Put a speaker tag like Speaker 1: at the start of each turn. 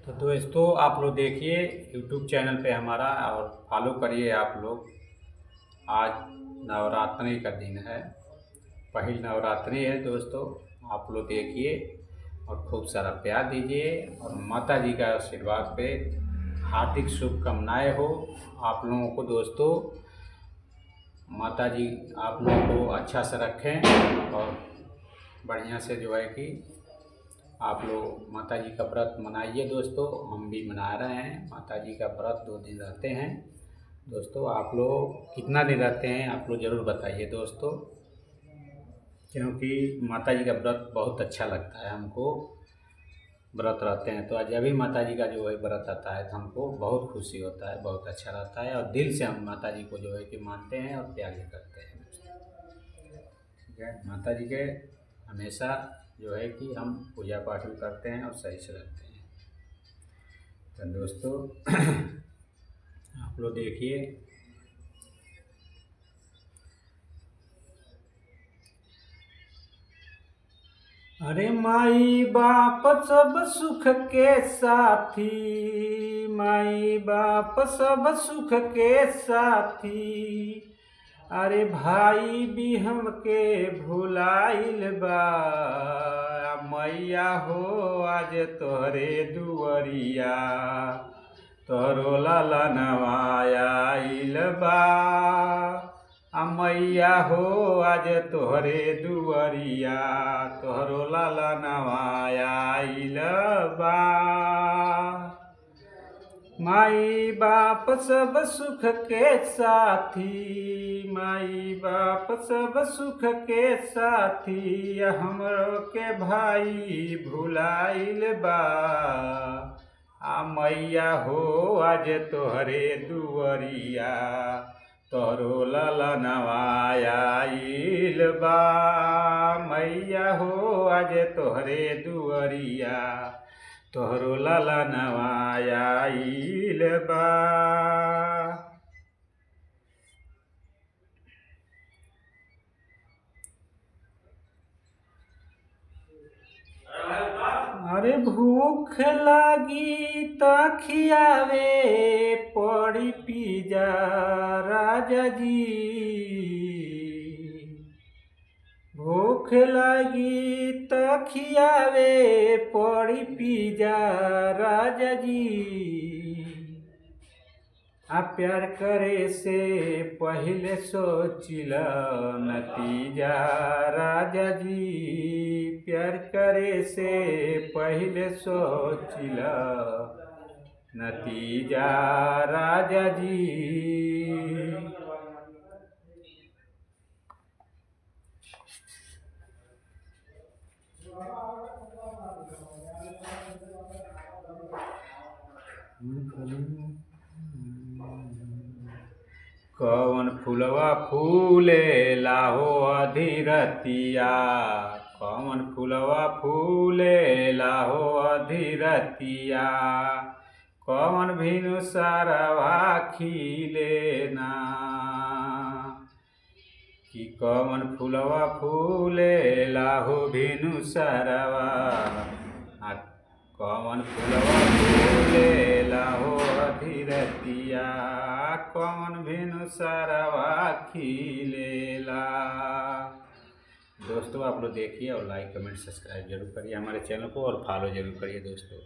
Speaker 1: तो दोस्तों आप लोग देखिए यूट्यूब चैनल पे हमारा और फॉलो करिए आप लोग। आज नवरात्रि का दिन है, पहली नवरात्रि है दोस्तों। आप लोग देखिए और खूब सारा प्यार दीजिए और माता जी का आशीर्वाद पे हार्दिक शुभकामनाएं हो आप लोगों को दोस्तों। माता जी आप लोगों को अच्छा से रखें और बढ़िया से जो है कि आप लोग माता जी का व्रत मनाइए दोस्तों। हम भी मना रहे हैं माता जी का व्रत, 2 दिन रहते हैं दोस्तों। आप लोग कितना दिन रहते हैं आप लोग ज़रूर बताइए दोस्तों, क्योंकि माता जी का व्रत बहुत अच्छा लगता है हमको। व्रत रहते हैं तो जब भी माता जी का जो है व्रत आता है तो हमको बहुत खुशी होता है, बहुत अच्छा रहता है और दिल से हम माता जी को जो है कि मानते हैं और प्यार भी करते हैं दोस्तों। ठीक है, माता जी के हमेशा जो है कि हम पूजा पाठ भी करते हैं और सही से रखते हैं। तो दोस्तों आप लोग देखिए अरे माई बाप सब सुख के साथी, माई बाप सब सुख के साथी। अरे भाई भी हमके भुलाइल बा, मैया हो आज तोहरे दुआरिया, तोहरो ललनवा आइल बा। मैया हो आज तोहरे दुआरिया, तोहरो ललनवा आइल बा। माई बाप सब सुख के साथी, माई बाप सब सुख के साथी। हमरो के भाई भुलाइल बा, मैया हो आज तोहरे दुआरिया, तोहरो ललनवा आइल बा। मैया हो आज तोहरे दुआरिया, तोहरो ललनवा आइल बा। अरे भूख लागी त खियावे पड़ी पिजा राजा जी, भूख लागी त खियावे पड़ी पिजा राजा जी। प्यार करे से पहले सोचिल नतीजा राजा जी, प्यार करे से पहले सोचिल नतीजा राजा जी। कवन फूलवा फूलेला हो अधीरतिया, कवन फूलवा फूलेला हो अधीरतिया। कवन भिनु सारवा खिलेना, कि कवन फूलवा फूलेला हो भिनु सारवा। कवन फूलवा फूलेला हो अधीरतिया, कवन भिनु सारवा खिलेला। दोस्तों आप लोग देखिए और लाइक कमेंट सब्सक्राइब जरूर करिए हमारे चैनल को और फॉलो जरूर करिए दोस्तों।